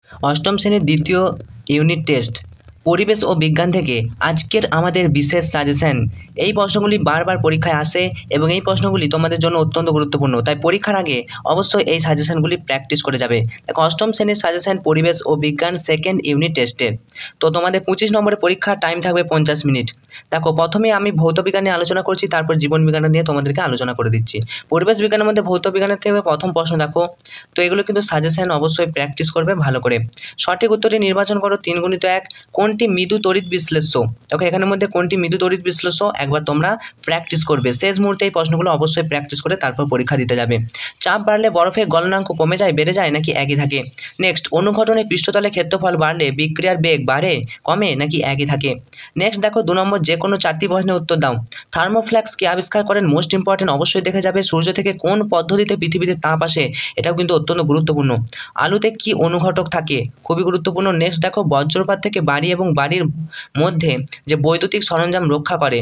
অষ্টম শ্রেণীর দ্বিতীয় ইউনিট টেস্ট পরিবেশ ও বিজ্ঞান থেকে আজকের আমাদের বিশেষ সাজেশন। এই প্রশ্নগুলি বারবার পরীক্ষায় আসে এবং এই প্রশ্নগুলি তোমাদের জন্য অত্যন্ত গুরুত্বপূর্ণ, তাই পরীক্ষার আগে অবশ্যই এই সাজেশনগুলি প্র্যাকটিস করে যাবে। দেখো, অষ্টম শ্রেণীর সাজেশন পরিবেশ ও বিজ্ঞান সেকেন্ড ইউনিট টেস্টের। তো তোমাদের 25 নম্বরের পরীক্ষার টাইম থাকবে 50 মিনিট। দেখো, প্রথমে আমি ভৌত বিজ্ঞান নিয়ে আলোচনা করছি, তারপর জীবন বিজ্ঞান নিয়ে তোমাদেরকে আলোচনা করে দিচ্ছি। পরিবেশ বিজ্ঞানের মধ্যে ভৌত বিজ্ঞানের থেকে প্রথম প্রশ্ন দেখো, তো এগুলো কিন্তু সাজেশন অবশ্যই প্র্যাকটিস করবে ভালো করে। সঠিক উত্তরটি নির্বাচন করো 3x1। কোনটি মৃদু তড়িৎ বিশ্লেষ্য? দেখো, এখানের মধ্যে কোনটি মৃদু তড়িৎ বিশ্লেষ্য একবার তোমরা প্র্যাকটিস করবে। শেষ মুহূর্তে এই প্রশ্নগুলো অবশ্যই প্র্যাকটিস করে তারপর পরীক্ষা দিতে যাবে। চাপ বাড়লে বরফের গলনাঙ্ক কমে যায়, বেড়ে যায় নাকি একই থাকে? নেক্সট, অনুঘটনে পৃষ্ঠতলে ক্ষেত্রফল বাড়লে বিক্রিয়ার বেগ বাড়ে, কমে নাকি একই থাকে? নেক্সট দেখো, 2 নম্বর, যে কোনো 4টি প্রশ্নের উত্তর দাও। থার্মোফ্ল্যাক্স কে আবিষ্কার করেন? মোস্ট ইম্পর্টেন্ট, অবশ্যই দেখে যাবে। সূর্য থেকে কোন পদ্ধতিতে পৃথিবীতে তাপ আসে? এটাও কিন্তু অত্যন্ত গুরুত্বপূর্ণ। আলুতে কি অনুঘটক থাকে? খুবই গুরুত্বপূর্ণ। নেক্সট দেখো, বজ্রপাত থেকে বাড়ি এবং বাড়ির মধ্যে যে বৈদ্যুতিক সরঞ্জাম রক্ষা করে,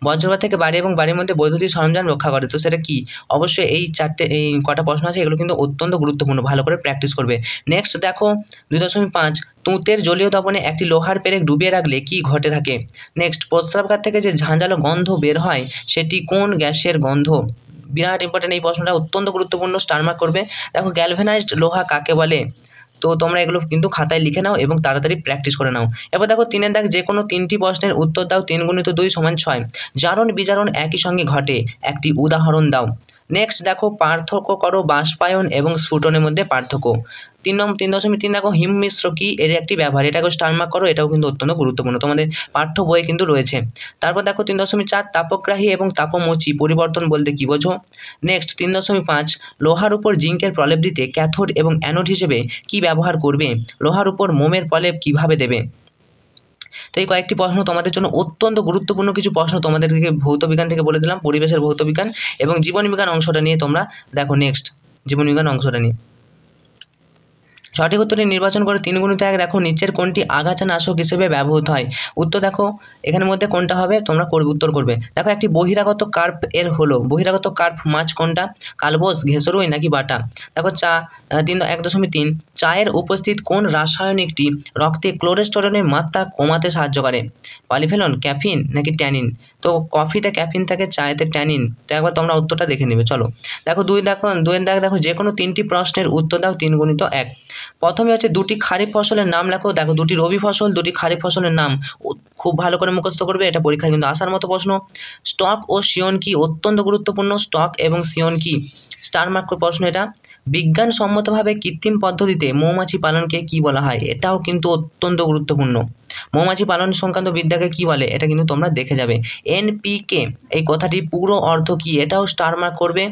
বজ্রপাত থেকে বাড়ি এবং বাড়ির মধ্যে বৈদ্যুতিক সরঞ্জাম রক্ষা করে, তো সেটা কি? অবশ্যই এই কটা প্রশ্ন আছে, এগুলো কিন্তু অত্যন্ত গুরুত্বপূর্ণ, ভালো করে প্র্যাকটিস করবে। নেক্সট দেখো, 2.5, তুঁতের জলীয় দ্রবণে একটি লোহার পেরেক ডুবিয়ে রাখলে কি ঘটে থাকে? নেক্সট, প্রস্রাবগার থেকে যে ঝাঁঝালো গন্ধ বের হয় সেটি কোন গ্যাসের গন্ধ? বিরাট ইম্পর্টেন্ট এই প্রশ্নটা, অত্যন্ত গুরুত্বপূর্ণ, স্টার মার্ক করবে। দেখো, গ্যালভানাইজড লোহা কাকে বলে? তো তোমরা এগুলো কিন্তু খাতায় লিখে নাও এবং তাড়াতাড়ি প্র্যাকটিস করে নাও। এবার দেখো, 3 দাগ, যে কোনো 3টি প্রশ্নের উত্তর দাও। 3 × 2 = 6। জারণ বিজারণ একই সঙ্গে ঘটে, একটি উদাহরণ দাও। নেক্সট দেখো, পার্থক্য করো বাষ্পায়ন এবং স্ফুটনের মধ্যে পার্থক্য। 3.3 দেখো, হিম মিশ্র কি? এর একটি ব্যবহার, এটাকে স্টার মার্ক করো, এটাও কিন্তু অত্যন্ত গুরুত্বপূর্ণ, তোমাদের পাঠ্য বইয়ে কিন্তু রয়েছে। তারপর দেখো, 3.4, তাপগ্রাহী এবং তাপমোচী পরিবর্তন বলতে কি বোঝো? নেক্সট 3.5, লোহার উপর জিঙ্কের প্রলেপ দিতে ক্যাথোড এবং অ্যানোড হিসেবে কি ব্যবহার করবে? লোহার উপর মোমের প্রলেপ কিভাবে দেবে? তো এই কয়েকটি প্রশ্ন তোমাদের জন্য অত্যন্ত গুরুত্বপূর্ণ কিছু প্রশ্ন তোমাদেরকে ভৌত বিজ্ঞান থেকে বলে দিলাম, পরিবেশের ভৌত বিজ্ঞান এবং জীবন বিজ্ঞান অংশটা নিয়ে তোমরা দেখো। নেক্সট, জীবন বিজ্ঞান অংশটা নিয়ে সঠিক উত্তরটি নির্বাচন করে 3 × 1। দেখো, নিচের কোনটি আগাছা নাশক হিসেবে ব্যবহৃত হয়? উত্তর দেখো, এখানের মধ্যে কোনটা হবে তোমরা উত্তর করবে। দেখো, একটি বহিরাগত কার্প এর হলো, বহিরাগত কার্প মাছ কোনটা? কালবোস, ঘেঁষরুই নাকি বাটা? দেখো, 1.3, চায়ের উপস্থিত কোন রাসায়নিকটি রক্তে কোলেস্টেরলের মাত্রা কমাতে সাহায্য করে? পলিফেনল, ক্যাফিন নাকি ট্যানিন? তো কফিতে ক্যাফিন থাকে, চায়েতে ট্যানিন। তো একবার তোমরা উত্তরটা দেখে নেবে। চলো দেখো, 2 দেখো, যে কোনো 3টি প্রশ্নের উত্তর দাও। 3 × 1। প্রথমে হচ্ছে, 2টি খারিফ ফসলের নাম লেখো। দেখো, 2টি রবি ফসল, 2টি খারিফ ফসলের নাম খুব ভালো করে মুখস্থ করবে, এটা পরীক্ষায় কিন্তু আসার মতো প্রশ্ন। স্টক ও সিয়ন কি? অত্যন্ত গুরুত্বপূর্ণ, স্টক এবং সিয়ন কি? স্টার মার্ক প্রশ্ন এটা। বিজ্ঞানসম্মতভাবে কৃত্রিম পদ্ধতিতে মৌমাছি পালনকে কি বলা হয়? এটাও কিন্তু অত্যন্ত গুরুত্বপূর্ণ। মৌমাছি পালন সংক্রান্ত বিদ্যাকে কি বলে? এটা কিন্তু তোমরা দেখে যাবে। এনপিকে এই কথাটির পুরো অর্থ কি? এটাও স্টার মার্ক করবে।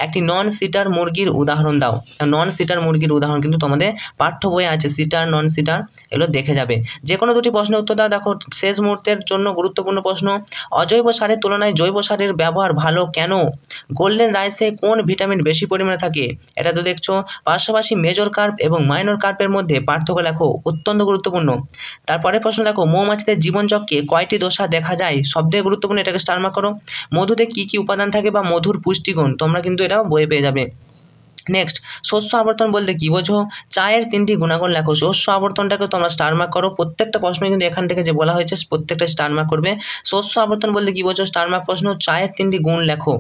একটি নন সিটার মুরগির উদাহরণ দাও। নন সিটার মুরগির উদাহরণ কিন্তু তোমাদের পাঠ্য বইয়ে আছে, সিটার, নন সিটার, এগুলো দেখে যাবে। যে কোনো 2টি প্রশ্নের উত্তর দাও। দেখো, শেষ মুহূর্তের জন্য গুরুত্বপূর্ণ প্রশ্ন, অজৈব সারের তুলনায় জৈব সারের ব্যবহার ভালো কেন? গোল্ডেন রাইসে কোন ভিটামিন বেশি পরিমাণে থাকে? এটা তো দেখছো। পাশাপাশি মেজর কার্প এবং মাইনর কার্পের মধ্যে পার্থক্য লেখো, অত্যন্ত গুরুত্বপূর্ণ। তারপরে প্রশ্ন দেখো, মৌমাছিদের জীবনচক্রে কয়টি দশা দেখা যায়? সবথেকে গুরুত্বপূর্ণ, এটাকে স্টার মার্ক করো। মধুতে কি কি উপাদান থাকে বা মধুর পুষ্টিগুণ, তোমরা কিন্তু এটাও বইয়ে পেয়ে যাবে। নেক্সট, শস্য আবর্তন বলতে কি বোঝো? চায়ের 3টি গুণাগুণ লেখো। শস্য আবর্তনটাকে তোমরা স্টার মার্ক করো, প্রত্যেকটা প্রশ্ন কিন্তু এখান থেকে যে বলা হয়েছে প্রত্যেকটা স্টার মার্ক করবে। শস্য আবর্তন বলতে কি বোঝো? স্টার মার্ক প্রশ্ন। চায়ের 3টি গুণ লেখো।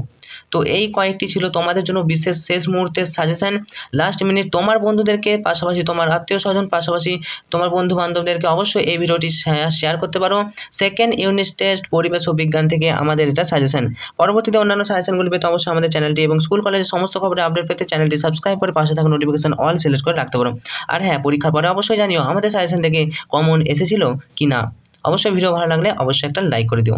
তো এই কয়েকটি ছিল তোমাদের জন্য বিশেষ শেষ মুহূর্তের সাজেশন। লাস্ট মিনিট, তোমার বন্ধুদেরকে, পাশাপাশি তোমার আত্মীয় স্বজন, পাশাপাশি তোমার বন্ধু বান্ধবদেরকে অবশ্যই এই ভিডিওটি শেয়ার করতে পারো। সেকেন্ড ইউনিট টেস্ট পরিবেশ ও বিজ্ঞান থেকে আমাদের এটা সাজেশন। পরবর্তীতে অন্যান্য সাজেশনগুলি পেতে অবশ্যই আমাদের চ্যানেলটি এবং স্কুল কলেজের সমস্ত খবরের আপডেট পেতে চ্যানেলটি সাবস্ক্রাইব করে পাশে থাকা নোটিফিকেশন অল সিলেক্ট করে রাখতে পারো। আর হ্যাঁ, পরীক্ষার পরে অবশ্যই জানিও আমাদের সাজেশন থেকে কমন এসেছিল কি না। অবশ্যই ভিডিও ভালো লাগলে অবশ্যই একটা লাইক করে দিও।